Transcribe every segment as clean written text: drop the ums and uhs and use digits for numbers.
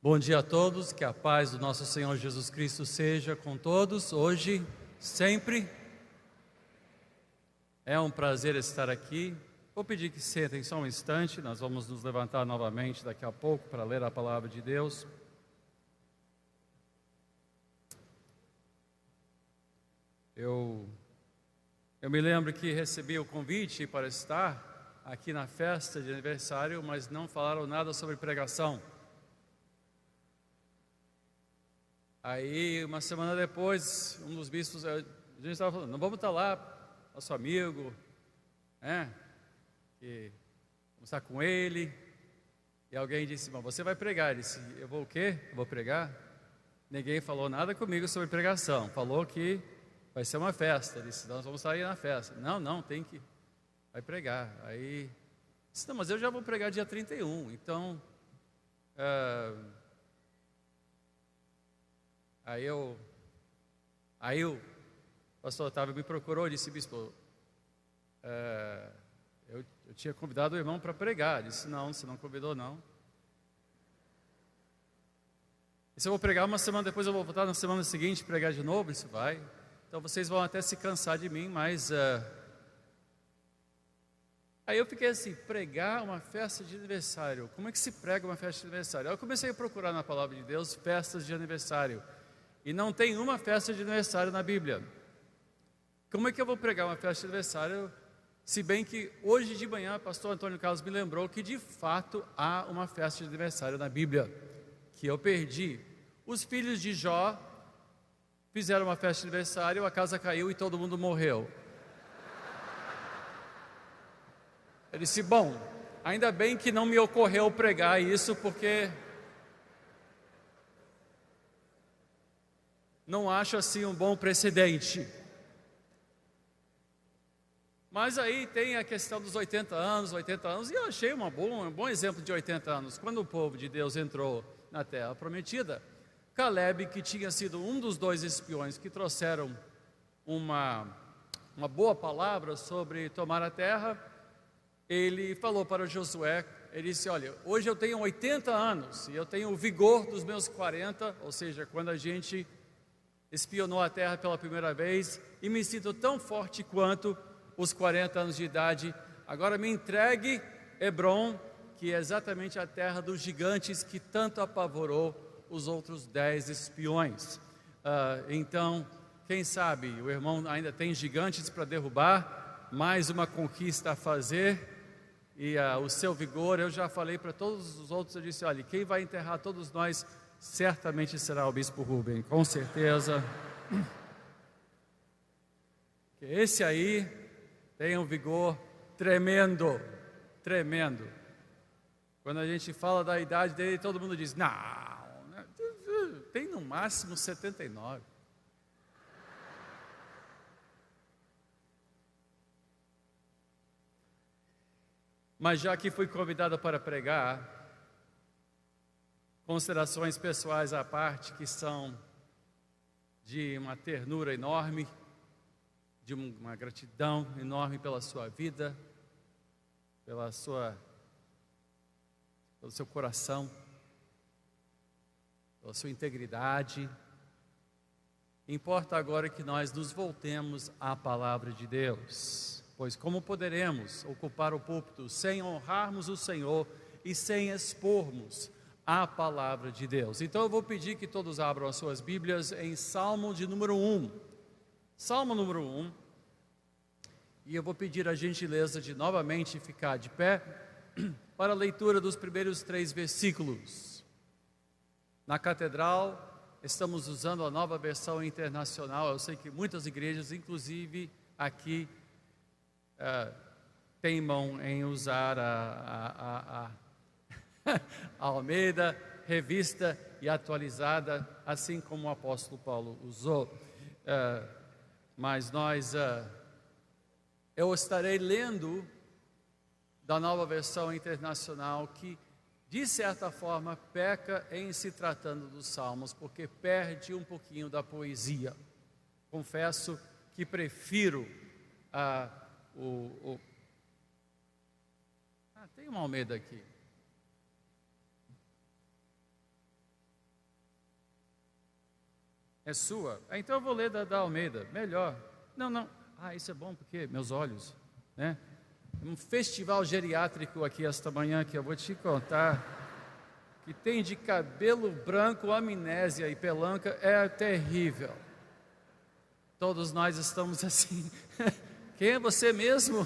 Bom dia a todos, que a paz do nosso Senhor Jesus Cristo seja com todos, hoje, sempre. É um prazer estar aqui. Vou pedir que sentem só um instante, nós vamos nos levantar novamente daqui a pouco para ler a palavra de Deus. Eu me lembro que recebi o convite para estar aqui na festa de aniversário, mas não falaram nada sobre pregação. Aí, uma semana depois, um dos bispos, a gente estava falando, não vamos estar lá, nosso amigo, que vamos estar com ele. E alguém disse, bom, você vai pregar. Ele disse, eu vou o quê? Eu vou pregar? Ninguém falou nada comigo sobre pregação, falou que vai ser uma festa. Ele disse, nós vamos sair na festa. Não, vai pregar. Aí, disse, não, mas eu já vou pregar dia 31, então... Aí o pastor Otávio me procurou e disse, bispo, eu tinha convidado o irmão para pregar. Ele disse, não, você não convidou não. E se eu vou pregar uma semana depois, eu vou voltar na semana seguinte pregar de novo? Isso vai. Então vocês vão até se cansar de mim, mas... Aí eu fiquei assim, pregar uma festa de aniversário. Como é que se prega uma festa de aniversário? Aí eu comecei a procurar na palavra de Deus festas de aniversário. E não tem uma festa de aniversário na Bíblia. Como é que eu vou pregar uma festa de aniversário, se bem que hoje de manhã o pastor Antônio Carlos me lembrou que de fato há uma festa de aniversário na Bíblia, que eu perdi. Os filhos de Jó fizeram uma festa de aniversário, a casa caiu e todo mundo morreu. Eu disse, bom, ainda bem que não me ocorreu pregar isso, porque... não acho assim um bom precedente. Mas aí tem a questão dos 80 anos, e eu achei um bom exemplo de 80 anos. Quando o povo de Deus entrou na Terra Prometida, Caleb, que tinha sido um dos 2 espiões que trouxeram uma boa palavra sobre tomar a terra, ele falou para Josué, ele disse, olha, hoje eu tenho 80 anos, e eu tenho o vigor dos meus 40, ou seja, quando a gente... espionou a terra pela primeira vez e me sinto tão forte quanto os 40 anos de idade. Agora me entregue Hebrom, que é exatamente a terra dos gigantes que tanto apavorou os outros 10 espiões. Então, quem sabe, o irmão ainda tem gigantes para derrubar, mais uma conquista a fazer, e o seu vigor, eu já falei para todos os outros, eu disse, olha, quem vai enterrar todos nós certamente será o bispo Rubem, com certeza. Que esse aí tem um vigor tremendo. Quando a gente fala da idade dele, todo mundo diz, não, tem no máximo 79. Mas já que fui convidado para pregar, considerações pessoais à parte, que são de uma ternura enorme, de uma gratidão enorme pela sua vida, pelo seu coração, pela sua integridade. Importa agora que nós nos voltemos à palavra de Deus, pois como poderemos ocupar o púlpito sem honrarmos o Senhor e sem expormos a palavra de Deus? Então eu vou pedir que todos abram as suas Bíblias em Salmo de número 1. Salmo número 1. E eu vou pedir a gentileza de novamente ficar de pé para a leitura dos primeiros 3 versículos. Na catedral estamos usando a nova versão internacional. Eu sei que muitas igrejas, inclusive aqui, teimam em usar a Almeida, revista e atualizada, assim como o apóstolo Paulo usou. Mas eu estarei lendo da nova versão internacional, que de certa forma peca em se tratando dos salmos, porque perde um pouquinho da poesia. Confesso que prefiro tem uma Almeida aqui. É sua? Então eu vou ler da Almeida, melhor. Não. Isso é bom porque meus olhos, né? Um festival geriátrico aqui esta manhã que eu vou te contar, que tem de cabelo branco, amnésia e pelanca, é terrível. Todos nós estamos assim. Quem é você mesmo?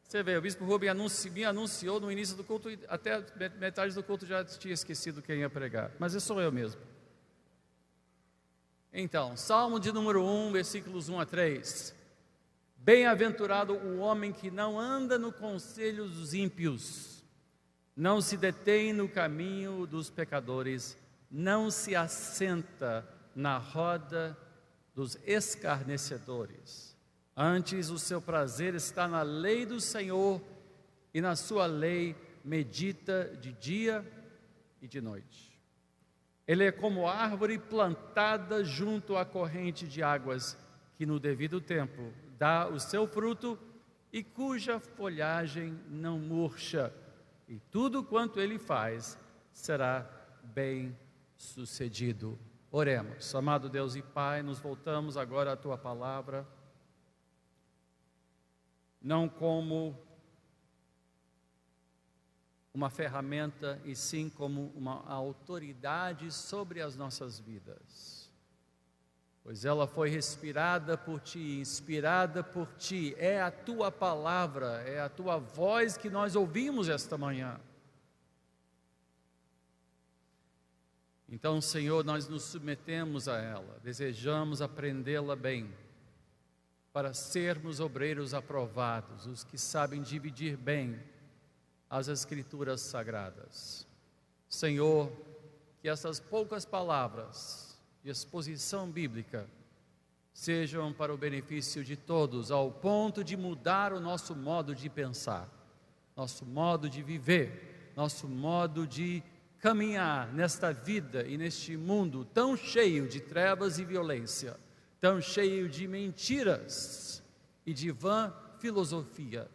Você vê, o bispo Rubem me anunciou no início do culto, até metade do culto já tinha esquecido quem ia pregar, mas eu sou eu mesmo. Então, Salmo de número 1, versículos 1 a 3. Bem-aventurado o homem que não anda no conselho dos ímpios, não se detém no caminho dos pecadores, não se assenta na roda dos escarnecedores. Antes, o seu prazer está na lei do Senhor, e na sua lei medita de dia e de noite. Ele é como árvore plantada junto à corrente de águas, que no devido tempo dá o seu fruto e cuja folhagem não murcha, e tudo quanto ele faz será bem sucedido. Oremos. Amado Deus e Pai, nos voltamos agora à Tua Palavra, não como uma ferramenta, e sim como uma autoridade sobre as nossas vidas, pois ela foi respirada por Ti, inspirada por Ti. É a Tua Palavra, é a Tua voz que nós ouvimos esta manhã. Então, Senhor, nós nos submetemos a ela, desejamos aprendê-la bem, para sermos obreiros aprovados, os que sabem dividir bem as Escrituras Sagradas. Senhor, que essas poucas palavras de exposição bíblica sejam para o benefício de todos, ao ponto de mudar o nosso modo de pensar, nosso modo de viver, nosso modo de caminhar nesta vida e neste mundo tão cheio de trevas e violência, tão cheio de mentiras e de vã filosofia.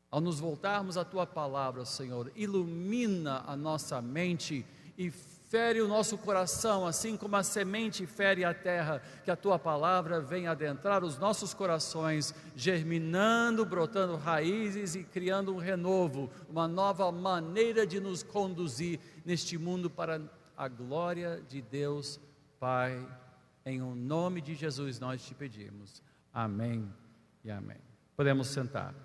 Ao nos voltarmos à Tua Palavra, Senhor, ilumina a nossa mente e fere o nosso coração, assim como a semente fere a terra, que a Tua Palavra venha adentrar os nossos corações, germinando, brotando raízes e criando um renovo, uma nova maneira de nos conduzir neste mundo para a glória de Deus Pai. Em o nome de Jesus nós te pedimos. Amém e amém. Podemos sentar.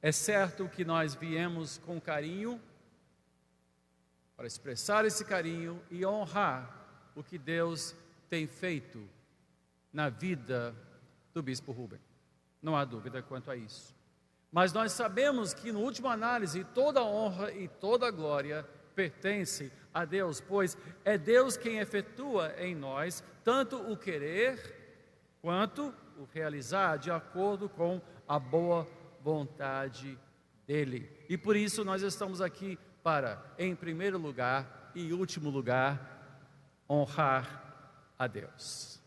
É certo que nós viemos com carinho para expressar esse carinho e honrar o que Deus tem feito na vida do bispo Rubem. Não há dúvida quanto a isso. Mas nós sabemos que, no último análise, toda a honra e toda a glória pertence a Deus, pois é Deus quem efetua em nós tanto o querer quanto o realizar, de acordo com a boa vontade dEle. E por isso nós estamos aqui para, em primeiro lugar e último lugar, honrar a Deus.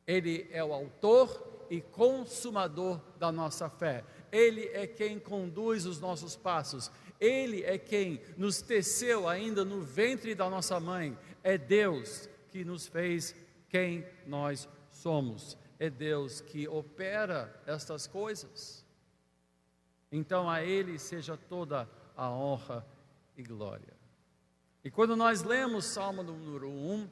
Ele é o autor e consumador da nossa fé. Ele é quem conduz os nossos passos. Ele é quem nos teceu ainda no ventre da nossa mãe. É Deus que nos fez quem nós somos. É Deus que opera estas coisas. Então a Ele seja toda a honra e glória. E quando nós lemos Salmo número 1,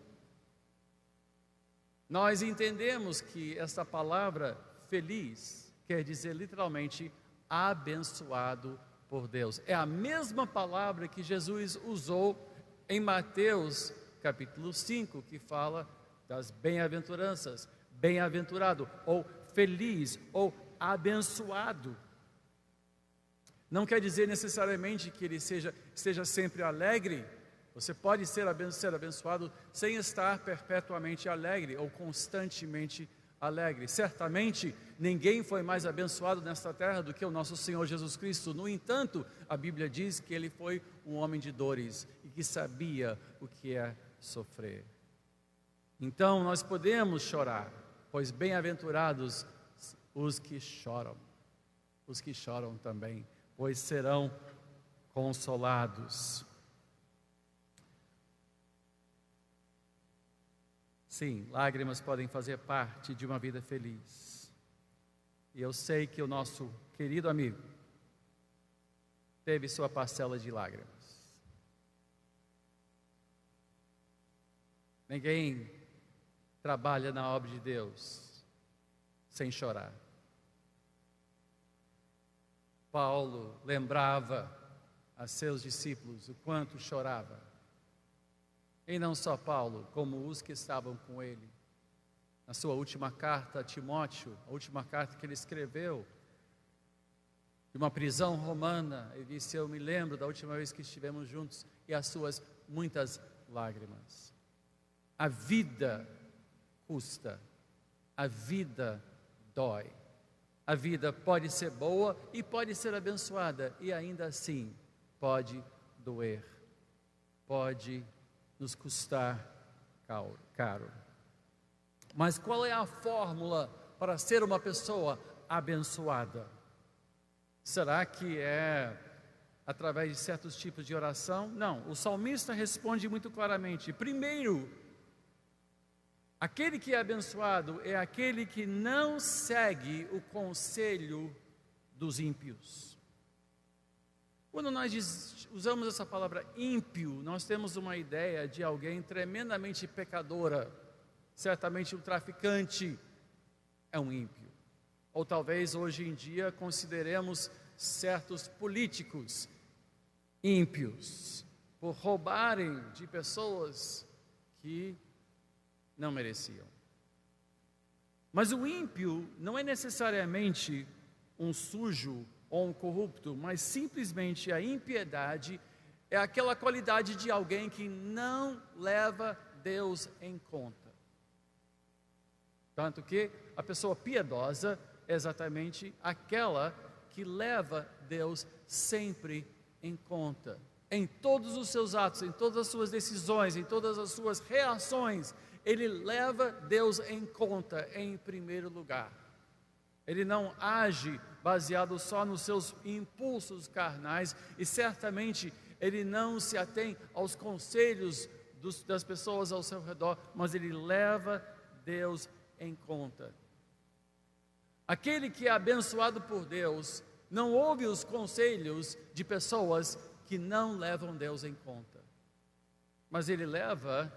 nós entendemos que essa palavra feliz quer dizer literalmente abençoado por Deus. É a mesma palavra que Jesus usou em Mateus capítulo 5, que fala das bem-aventuranças, bem-aventurado, ou feliz, ou abençoado. Não quer dizer necessariamente que ele esteja sempre alegre. Você pode ser abençoado sem estar perpetuamente alegre ou constantemente alegre. Certamente, ninguém foi mais abençoado nesta terra do que o nosso Senhor Jesus Cristo. No entanto, a Bíblia diz que Ele foi um homem de dores e que sabia o que é sofrer. Então, nós podemos chorar, pois bem-aventurados os que choram também, pois serão consolados. Sim, lágrimas podem fazer parte de uma vida feliz. E eu sei que o nosso querido amigo teve sua parcela de lágrimas. Ninguém trabalha na obra de Deus sem chorar. Paulo lembrava a seus discípulos o quanto chorava. E não só Paulo, como os que estavam com ele. Na sua última carta a Timóteo, a última carta que ele escreveu, de uma prisão romana, ele disse: eu me lembro da última vez que estivemos juntos e as suas muitas lágrimas. A vida custa, a vida dói. A vida pode ser boa e pode ser abençoada, e ainda assim pode doer, pode nos custar caro. Mas qual é a fórmula para ser uma pessoa abençoada? Será que é através de certos tipos de oração? Não, o salmista responde muito claramente. Primeiro, aquele que é abençoado é aquele que não segue o conselho dos ímpios. Quando nós usamos essa palavra ímpio, nós temos uma ideia de alguém tremendamente pecadora. Certamente um traficante é um ímpio. Ou talvez hoje em dia consideremos certos políticos ímpios por roubarem de pessoas que não mereciam. Mas o ímpio não é necessariamente um sujo ou um corrupto, mas simplesmente a impiedade é aquela qualidade de alguém que não leva Deus em conta. Tanto que a pessoa piedosa é exatamente aquela que leva Deus sempre em conta. Em todos os seus atos, em todas as suas decisões, em todas as suas reações, ele leva Deus em conta em primeiro lugar. Ele não age baseado só nos seus impulsos carnais e certamente ele não se atém aos conselhos das pessoas ao seu redor, mas ele leva Deus em conta. Aquele que é abençoado por Deus não ouve os conselhos de pessoas que não levam Deus em conta, mas ele leva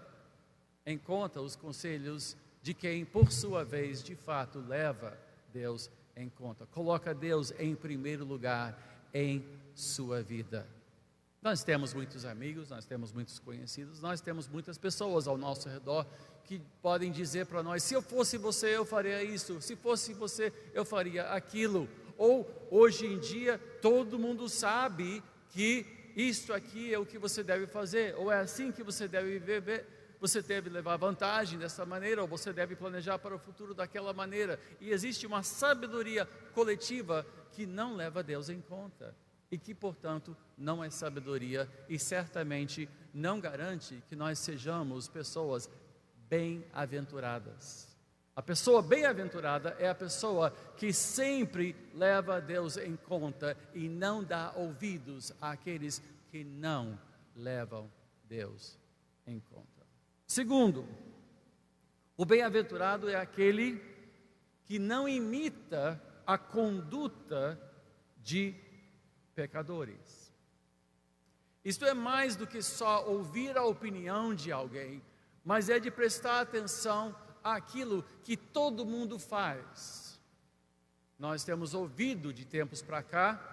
em conta os conselhos de quem, por sua vez, de fato, leva Deus em conta, coloca Deus em primeiro lugar em sua vida. Nós temos muitos amigos, nós temos muitos conhecidos, nós temos muitas pessoas ao nosso redor que podem dizer para nós: se eu fosse você, eu faria isso, se fosse você, eu faria aquilo. Ou, hoje em dia, todo mundo sabe que isto aqui é o que você deve fazer, ou é assim que você deve viver. Você deve levar vantagem dessa maneira, ou você deve planejar para o futuro daquela maneira. E existe uma sabedoria coletiva que não leva Deus em conta. E que, portanto, não é sabedoria e certamente não garante que nós sejamos pessoas bem-aventuradas. A pessoa bem-aventurada é a pessoa que sempre leva Deus em conta e não dá ouvidos àqueles que não levam Deus em conta. Segundo, o bem-aventurado é aquele que não imita a conduta de pecadores. Isto é mais do que só ouvir a opinião de alguém, mas é de prestar atenção àquilo que todo mundo faz. Nós temos ouvido de tempos para cá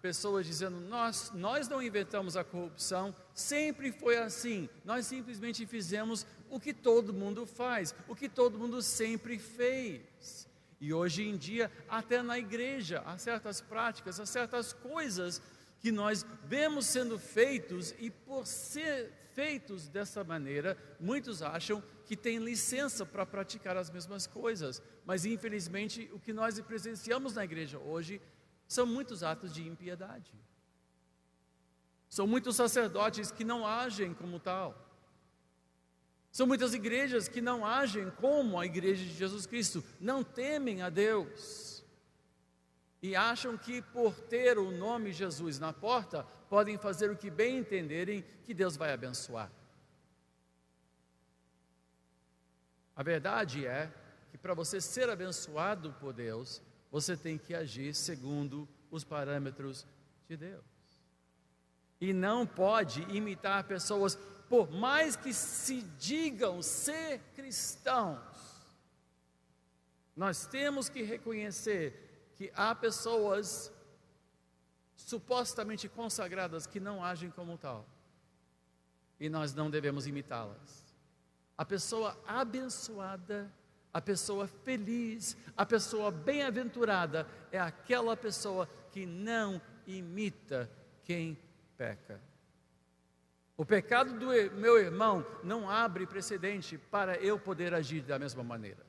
pessoas dizendo: nós não inventamos a corrupção, sempre foi assim, nós simplesmente fizemos o que todo mundo faz, o que todo mundo sempre fez. E hoje em dia, até na igreja, há certas práticas, há certas coisas que nós vemos sendo feitos, e por ser feitos dessa maneira, muitos acham que têm licença para praticar as mesmas coisas, mas infelizmente o que nós presenciamos na igreja hoje são muitos atos de impiedade. São muitos sacerdotes que não agem como tal. São muitas igrejas que não agem como a igreja de Jesus Cristo, não temem a Deus e acham que por ter o nome Jesus na porta, podem fazer o que bem entenderem que Deus vai abençoar. A verdade é que para você ser abençoado por Deus, você tem que agir segundo os parâmetros de Deus. E não pode imitar pessoas, por mais que se digam ser cristãos. Nós temos que reconhecer que há pessoas supostamente consagradas que não agem como tal. E nós não devemos imitá-las. A pessoa abençoada, a pessoa feliz, a pessoa bem-aventurada é aquela pessoa que não imita quem peca. O pecado do meu irmão não abre precedente para eu poder agir da mesma maneira.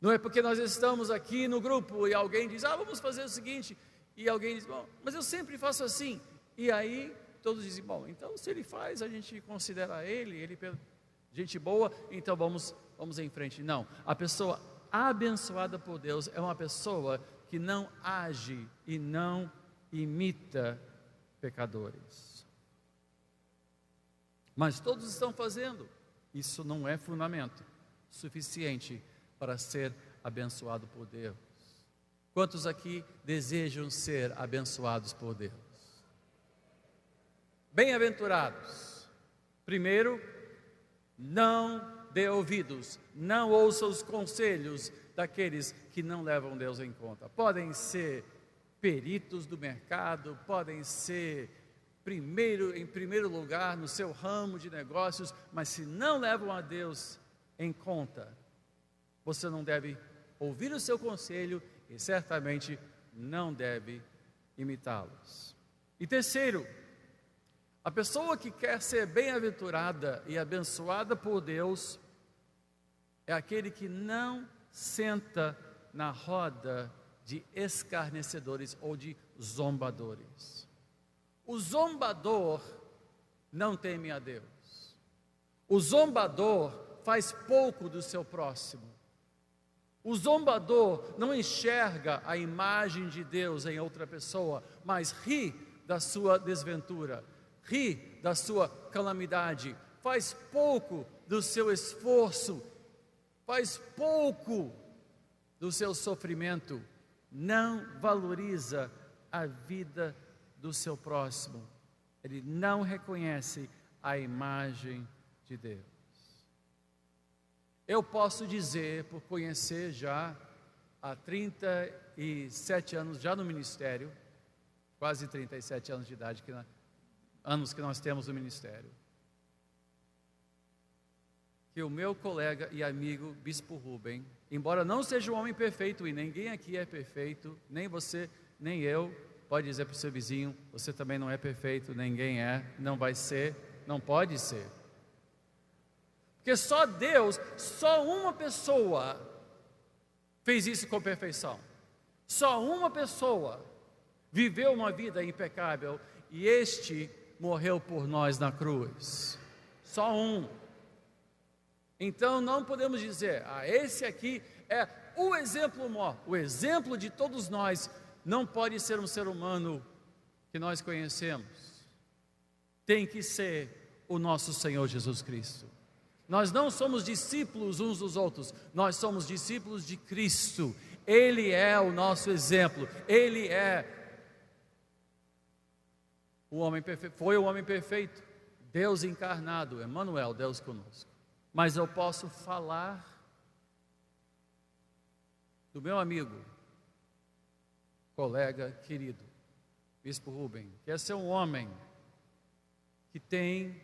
Não é porque nós estamos aqui no grupo e alguém diz, vamos fazer o seguinte, e alguém diz, bom, mas eu sempre faço assim, e aí todos dizem, bom, então se ele faz, a gente considera ele gente boa, então vamos em frente. Não, a pessoa abençoada por Deus é uma pessoa que não age e não imita pecadores. Mas todos estão fazendo. Isso não é fundamento suficiente para ser abençoado por Deus. Quantos aqui desejam ser abençoados por Deus? Bem-aventurados. Primeiro, não dê ouvidos, não ouça os conselhos daqueles que não levam Deus em conta. Podem ser peritos do mercado, podem ser em primeiro lugar no seu ramo de negócios, mas se não levam a Deus em conta, você não deve ouvir o seu conselho e certamente não deve imitá-los. E terceiro, a pessoa que quer ser bem-aventurada e abençoada por Deus é aquele que não senta na roda de escarnecedores ou de zombadores. O zombador não teme a Deus. O zombador faz pouco do seu próximo. O zombador não enxerga a imagem de Deus em outra pessoa, mas ri da sua desventura, ri da sua calamidade, faz pouco do seu esforço, faz pouco do seu sofrimento, não valoriza a vida do seu próximo, ele não reconhece a imagem de Deus. Eu posso dizer, por conhecer já há 37 anos, já no ministério, quase 37 anos de idade, anos que nós temos no ministério, que o meu colega e amigo Bispo Rubem, embora não seja um homem perfeito, e ninguém aqui é perfeito, nem você, nem eu, pode dizer para o seu vizinho, você também não é perfeito, ninguém é, não vai ser, não pode ser. Porque só Deus, só uma pessoa fez isso com perfeição. Só uma pessoa viveu uma vida impecável e este morreu por nós na cruz. Só um. Então não podemos dizer, esse aqui é o exemplo maior. O exemplo de todos nós não pode ser um ser humano que nós conhecemos. Tem que ser o nosso Senhor Jesus Cristo. Nós não somos discípulos uns dos outros, nós somos discípulos de Cristo. Ele é o nosso exemplo, Ele é o homem perfeito, foi o homem perfeito, Deus encarnado, Emmanuel, Deus conosco. Mas eu posso falar do meu amigo, colega querido, Bispo Rubem, que esse é um homem que tem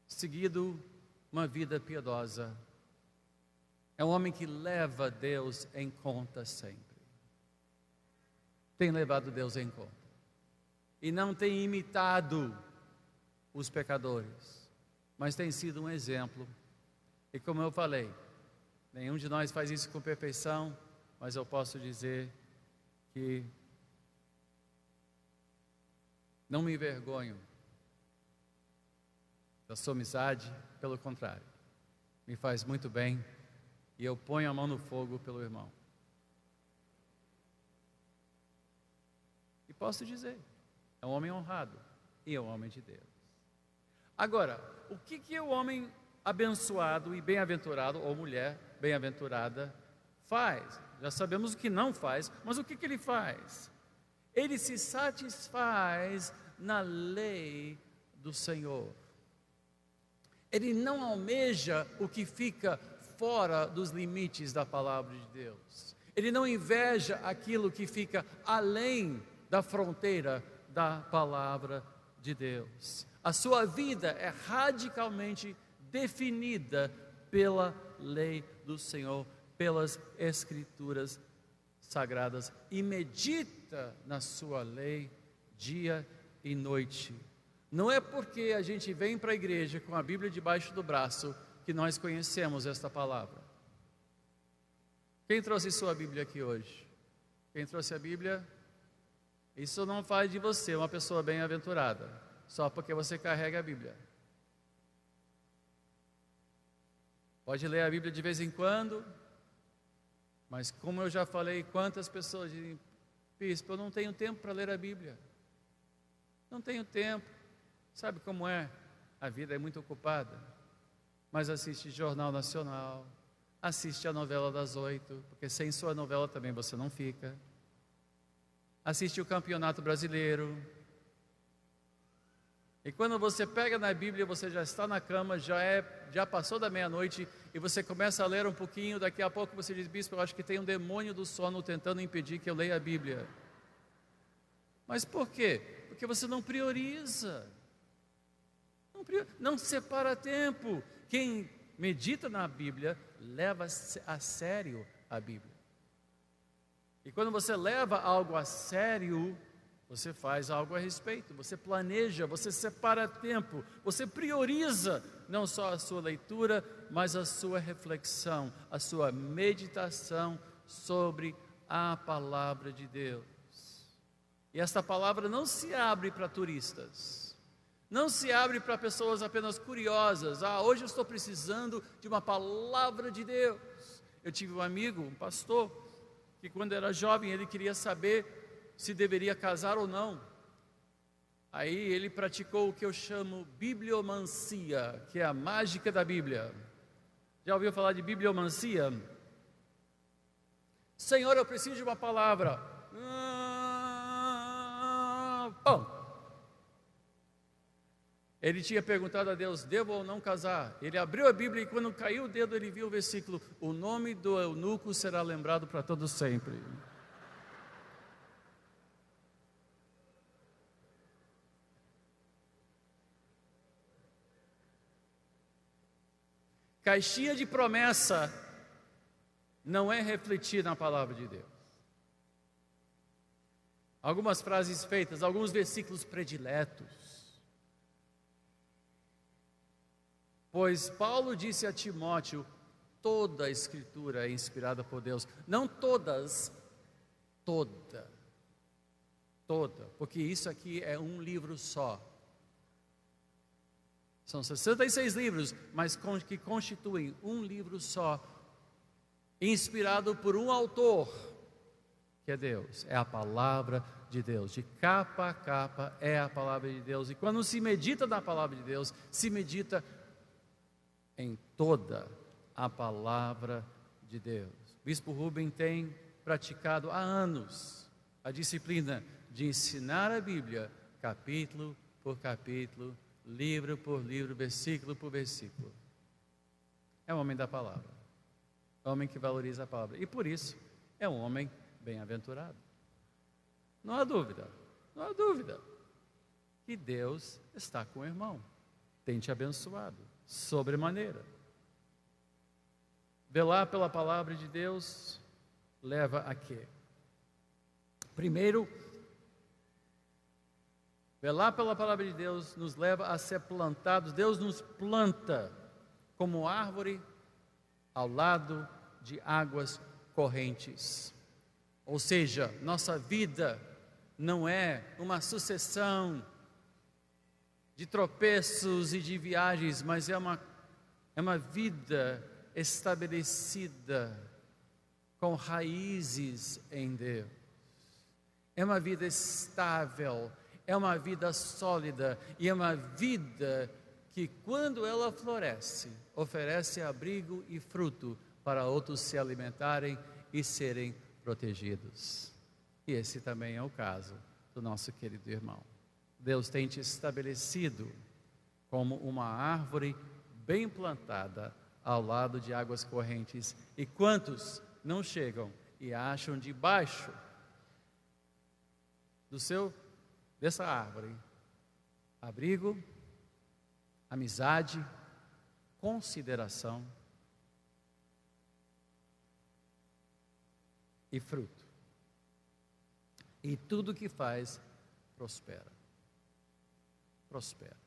seguido uma vida piedosa, é um homem que leva Deus em conta sempre, tem levado Deus em conta, e não tem imitado os pecadores, mas tem sido um exemplo, e como eu falei, nenhum de nós faz isso com perfeição, mas eu posso dizer que não me envergonho da sua amizade, pelo contrário, me faz muito bem e eu ponho a mão no fogo pelo irmão. E posso dizer, é um homem honrado e é um homem de Deus. Agora, o que o homem abençoado e bem-aventurado, ou mulher bem-aventurada, faz? Já sabemos o que não faz, mas o que ele faz? Ele se satisfaz na lei do Senhor. Ele não almeja o que fica fora dos limites da palavra de Deus. Ele não inveja aquilo que fica além da fronteira da palavra de Deus. A sua vida é radicalmente definida pela lei do Senhor, pelas Escrituras sagradas, e medita na sua lei dia e noite. Não é porque a gente vem para a igreja com a Bíblia debaixo do braço que nós conhecemos esta palavra. Quem trouxe sua Bíblia aqui hoje? Quem trouxe a Bíblia? Isso não faz de você uma pessoa bem-aventurada, só porque você carrega a Bíblia. Pode ler a Bíblia de vez em quando, mas como eu já falei, quantas pessoas dizem: bispo, eu não tenho tempo para ler a Bíblia. Não tenho tempo. Sabe como é? A vida é muito ocupada, mas assiste Jornal Nacional, assiste a novela das 8, porque sem sua novela também você não fica. Assiste o Campeonato Brasileiro. E quando você pega na Bíblia, você já está na cama, já passou da meia-noite, e você começa a ler um pouquinho, daqui a pouco você diz: bispo, eu acho que tem um demônio do sono tentando impedir que eu leia a Bíblia. Mas por quê? Porque você não prioriza. Não separa tempo. Quem medita na Bíblia leva a sério a Bíblia. E quando você leva algo a sério, você faz algo a respeito, você planeja, você separa tempo, você prioriza não só a sua leitura, mas a sua reflexão, a sua meditação sobre a palavra de Deus. E esta palavra não se abre para turistas. Não se abre para pessoas apenas curiosas. Hoje eu estou precisando de uma palavra de Deus. Eu tive um amigo, um pastor, que quando era jovem ele queria saber se deveria casar ou não. Aí ele praticou o que eu chamo bibliomancia, que é a mágica da Bíblia. Já ouviu falar de bibliomancia? Senhor, eu preciso de uma palavra. Bom. Ele tinha perguntado a Deus: devo ou não casar? Ele abriu a Bíblia e quando caiu o dedo ele viu o versículo: o nome do eunuco será lembrado para todo sempre. Caixinha de promessa não é refletir na palavra de Deus. Algumas frases feitas, alguns versículos prediletos. Pois Paulo disse a Timóteo: toda a Escritura é inspirada por Deus. Não todas, toda, porque isso aqui é um livro só. São 66 livros, mas que constituem um livro só, inspirado por um autor, que é Deus, é a palavra de Deus. De capa a capa é a palavra de Deus. E quando se medita na palavra de Deus, se medita em toda a palavra de Deus. Bispo Rubem tem praticado há anos a disciplina de ensinar a Bíblia, capítulo por capítulo, livro por livro, versículo por versículo. É um homem da palavra, é um homem que valoriza a palavra, e por isso é um homem bem-aventurado. Não há dúvida que Deus está com o irmão, tem te abençoado sobremaneira. Velar pela palavra de Deus leva a quê? Primeiro, velar pela palavra de Deus nos leva a ser plantados. Deus nos planta como árvore ao lado de águas correntes. Ou seja, nossa vida não é uma sucessão de tropeços e de viagens, mas é uma vida estabelecida com raízes em Deus. É uma vida estável, é uma vida sólida e é uma vida que quando ela floresce, oferece abrigo e fruto para outros se alimentarem e serem protegidos. E esse também é o caso do nosso querido irmão. Deus tem te estabelecido como uma árvore bem plantada ao lado de águas correntes. E quantos não chegam e acham debaixo dessa árvore abrigo, amizade, consideração e fruto. E tudo que faz prospera. Prospera.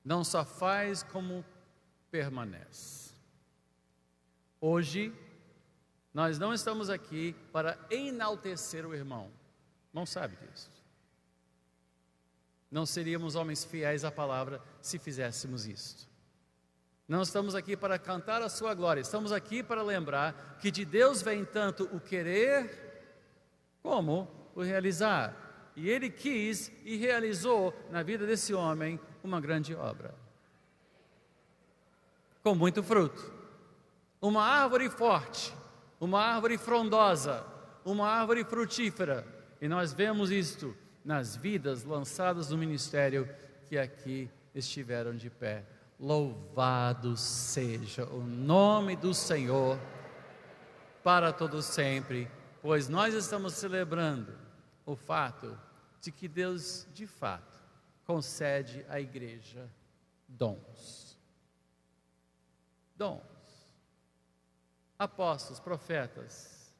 Não só faz como permanece. Hoje, nós não estamos aqui para enaltecer o irmão. Não sabe disso. Não seríamos homens fiéis à palavra se fizéssemos isto. Não estamos aqui para cantar a sua glória. Estamos aqui para lembrar que de Deus vem tanto o querer como o realizar. E Ele quis e realizou na vida desse homem uma grande obra. Com muito fruto. Uma árvore forte, uma árvore frondosa, uma árvore frutífera. E nós vemos isto nas vidas lançadas no ministério que aqui estiveram de pé. Louvado seja o nome do Senhor para todo sempre, pois nós estamos celebrando o fato de que Deus, de fato, concede à igreja dons. Dons. Apóstolos, profetas,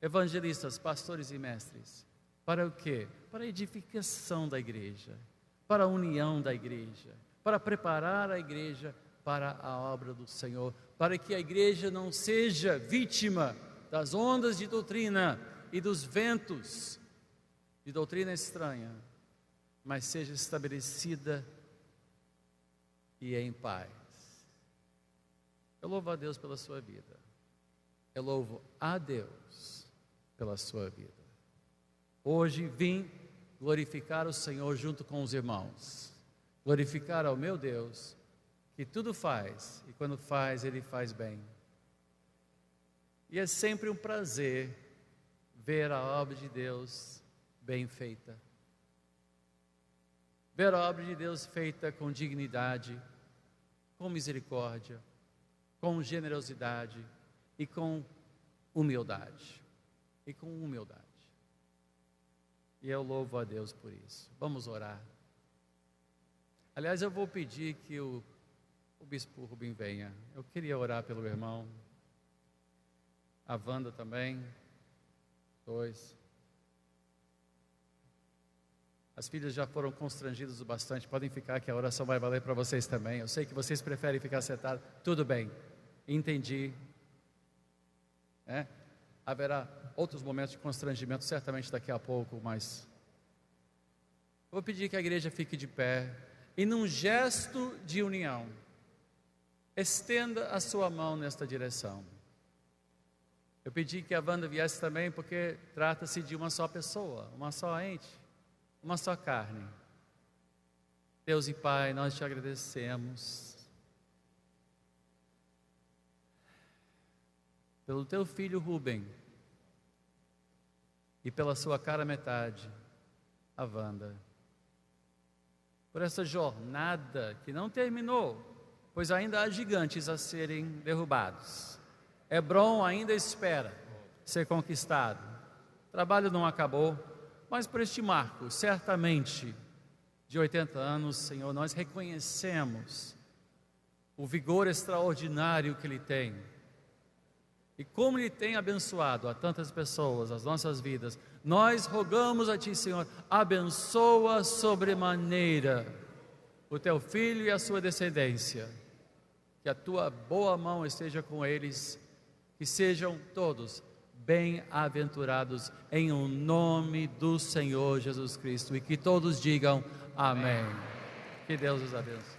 evangelistas, pastores e mestres. Para o quê? Para a edificação da igreja, para a união da igreja, para preparar a igreja para a obra do Senhor, para que a igreja não seja vítima das ondas de doutrina e dos ventos de doutrina estranha, mas seja estabelecida e em paz. Eu louvo a Deus pela sua vida. Eu louvo a Deus pela sua vida. Hoje vim glorificar o Senhor junto com os irmãos. Glorificar ao meu Deus, que tudo faz, e quando faz, Ele faz bem. E é sempre um prazer ver a obra de Deus bem feita. Ver a obra de Deus feita com dignidade, com misericórdia, com generosidade e com humildade. E com humildade. E eu louvo a Deus por isso. Vamos orar. Aliás, eu vou pedir que o bispo Rubem venha. Eu queria orar pelo irmão. A Wanda também. 2. As filhas já foram constrangidas o bastante. Podem ficar que a oração vai valer para vocês também. Eu sei que vocês preferem ficar sentados. Tudo bem. Entendi. Haverá outros momentos de constrangimento, certamente daqui a pouco, mas vou pedir que a igreja fique de pé e num gesto de união, estenda a sua mão nesta direção. Eu pedi que a Wanda viesse também porque trata-se de uma só pessoa, uma só ente, uma só carne. Deus e Pai, nós te agradecemos pelo teu filho Rubem e pela sua cara metade, a Wanda, por essa jornada que não terminou, pois ainda há gigantes a serem derrubados. Hebrom ainda espera ser conquistado. O trabalho não acabou, mas por este marco, certamente, de 80 anos, Senhor, nós reconhecemos o vigor extraordinário que Ele tem. E como Ele tem abençoado a tantas pessoas, as nossas vidas, nós rogamos a Ti, Senhor, abençoa sobremaneira o Teu Filho e a sua descendência. Que a Tua boa mão esteja com eles, que sejam todos bem-aventurados em o nome do Senhor Jesus Cristo. E que todos digam amém. Que Deus os abençoe.